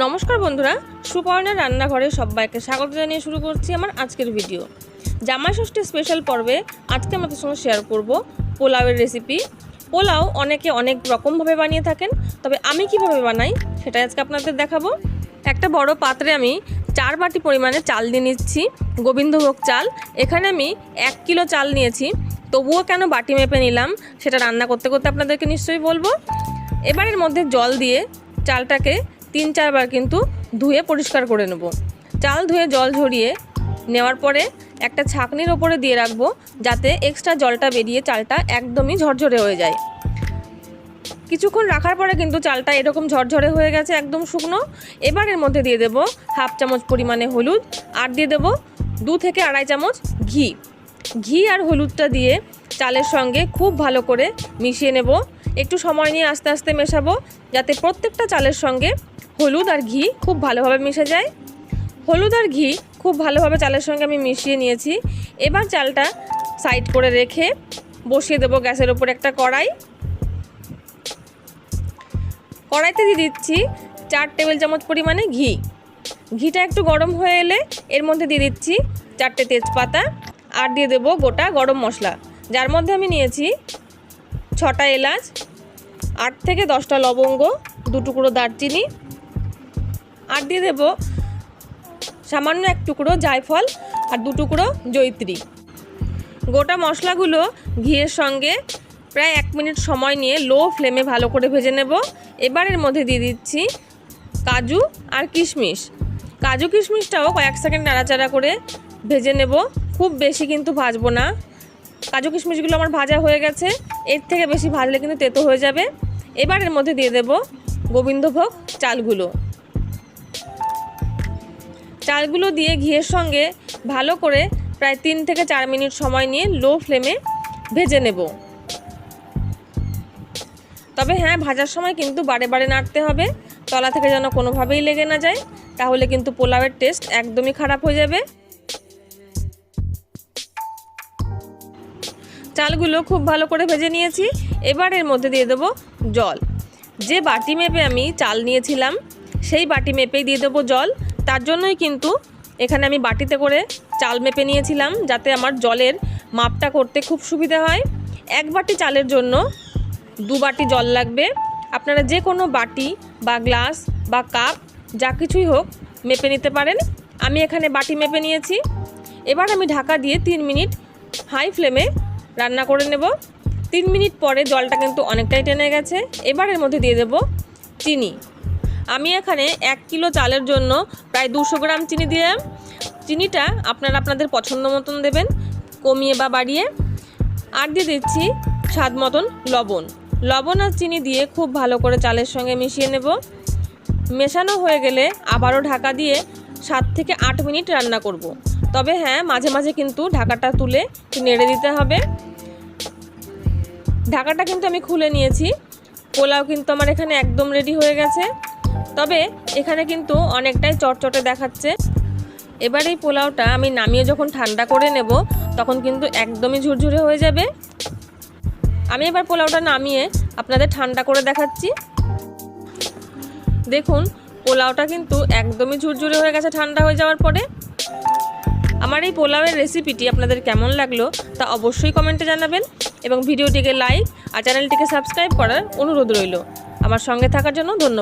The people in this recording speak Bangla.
নমস্কার বন্ধুরা, সুপর্ণার রান্নাঘরে সবাইকে স্বাগত জানিয়ে শুরু করছি আমার আজকের ভিডিও। জামাই ষষ্ঠী স্পেশাল পর্বে আজকে আমাদের সঙ্গে শেয়ার করব পোলাওয়ের রেসিপি। পোলাও অনেকে অনেক রকমভাবে বানিয়ে থাকেন, তবে আমি কিভাবে বানাই সেটাই আজকে আপনাদের দেখাবো। একটা বড় পাত্রে আমি 4 বাটি পরিমাণে চাল দিয়ে নিচ্ছি, গোবিন্দভোগ চাল। এখানে আমি 1 কিলো চাল নিয়েছি, তবুও কেন বাটি মেপে নিলাম সেটা রান্না করতে করতে আপনাদেরকে নিশ্চয়ই বলবো। এবার এর মধ্যে জল দিয়ে চালটাকে 3-4 বার কিন্তু ধুয়ে পরিষ্কার করে নেব। চাল ধুয়ে জল ঝরিয়ে নেওয়ার পরে একটা ছাঁকনির ওপরে দিয়ে রাখবো, যাতে এক্সট্রা জলটা বেরিয়ে চালটা একদমই ঝরঝরে হয়ে যায়। কিছুক্ষণ রাখার পরে কিন্তু চালটা এরকম ঝরঝরে হয়ে গেছে, একদম শুকনো। এবার এর মধ্যে দিয়ে দেবো 1/2 চামচ পরিমাণে হলুদ, আর দিয়ে দেবো 2 থেকে 2.5 চামচ ঘি আর হলুদটা দিয়ে চালের সঙ্গে খুব ভালো করে মিশিয়ে নেব। একটু সময় নিয়ে আস্তে আস্তে মেশাবো, যাতে প্রত্যেকটা চালের সঙ্গে হলুদ আর ঘি খুব ভালোভাবে মিশে যায়। হলুদ আর ঘি খুব ভালোভাবে চালের সঙ্গে আমি মিশিয়ে নিয়েছি। এবার চালটা সাইড করে রেখে বসিয়ে দেবো গ্যাসের ওপর একটা কড়াইতে দিয়ে দিচ্ছি 4 টেবিল চামচ পরিমাণে ঘিটা একটু গরম হয়ে এলে এর মধ্যে দিয়ে দিচ্ছি 4টে তেজপাতা, আর দিয়ে দেবো গোটা গরম মশলা, যার মধ্যে আমি নিয়েছি 6টা এলাচ, 8 থেকে 10টা লবঙ্গ, 2 টুকরো দারচিনি, আর দিয়ে দেবো সামান্য 1 টুকরো জায়ফল আর 2 টুকরো জয়িত্রী। গোটা মশলাগুলো ঘিয়ের সঙ্গে প্রায় 1 মিনিট সময় নিয়ে লো ফ্লেমে ভালো করে ভেজে নেব। এবার এর মধ্যে দিয়ে দিচ্ছি কাজু আর কিশমিশ। কাজু কিশমিশটাও কয়েক সেকেন্ড নাড়াচাড়া করে ভেজে নেব, খুব বেশি কিন্তু ভাজবো না। কাজু কিশমিশগুলো আমার ভাজা হয়ে গেছে, এর থেকে বেশি ভাজলে কিন্তু তেতো হয়ে যাবে। এবার এর মধ্যে দিয়ে দেব গোবিন্দভোগ চালগুলো দিয়ে ঘিয়ের সঙ্গে ভালো করে প্রায় 3 থেকে 4 মিনিট সময় নিয়ে লো ফ্লেমে ভেজে নেব। তবে হ্যাঁ, ভাজার সময় কিন্তু বারে বারে নাড়তে হবে, তলা থেকে যেন কোনোভাবেই লেগে না যায়, তাহলে কিন্তু পোলাওয়ের টেস্ট একদমই খারাপ হয়ে যাবে। চালগুলো খুব ভালো করে ভেজে নিয়েছি। এবার এর মধ্যে দিয়ে দেবো জল। যে বাটি মেপে আমি চাল নিয়েছিলাম সেই বাটি মেপেই দিয়ে দেবো জল। তার জন্যই কিন্তু এখানে আমি বাটিতে করে চাল মেপে নিয়েছিলাম, যাতে আমার জলের মাপটা করতে খুব সুবিধা হয়। 1 বাটি চালের জন্য 2 বাটি জল লাগবে। আপনারা যে কোনো বাটি বা গ্লাস বা কাপ যা কিছুই হোক মেপে নিতে পারেন। আমি এখানে বাটি মেপে নিয়েছি। এবার আমি ঢাকা দিয়ে 3 মিনিট হাই ফ্লেমে রান্না করে নেব। 3 মিনিট পরে জলটা কিন্তু অনেকটাই টেনে গেছে। এবার এর মধ্যে দিয়ে দেব চিনি। আমি এখানে 1 কিলো চালের জন্য প্রায় 200 গ্রাম চিনি দিলাম। চিনিটা আপনারা আপনাদের পছন্দ মতন দেবেন, কমিয়ে বা বাড়িয়ে। আর দিয়ে দিচ্ছি স্বাদ মতন লবণ আর চিনি দিয়ে খুব ভালো করে চালের সঙ্গে মিশিয়ে নেব। মেশানো হয়ে গেলে আবারও ঢাকা দিয়ে 7 থেকে 8 মিনিট রান্না করব। তবে হ্যাঁ, মাঝে মাঝে কিন্তু ঢাকাটা তুলে নেড়ে দিতে হবে। ঢাকাটা কিন্তু আমি খুলে নিয়েছি। পোলাও কিন্তু আমার এখানে একদম রেডি হয়ে গেছে, তবে এখানে কিন্তু অনেকটাই চটচটে দেখাচ্ছে। এবার এই পোলাওটা আমি নামিয়ে যখন ঠান্ডা করে নেব, তখন কিন্তু একদমই ঝুরঝুরে হয়ে যাবে। আমি এবার পোলাওটা নামিয়ে আপনাদের ঠান্ডা করে দেখাচ্ছি। দেখুন, পোলাওটা কিন্তু একদমই ঝুরঝুরে হয়ে গেছে ঠান্ডা হয়ে যাওয়ার পরে। আমার এই পোলাওয়ের রেসিপিটি আপনাদের কেমন লাগলো তা অবশ্যই কমেন্টে জানাবেন, এবং ভিডিওটিকে লাইক আর চ্যানেলটিকে সাবস্ক্রাইব করার অনুরোধ রইল। আমার সঙ্গে থাকার জন্য ধন্যবাদ।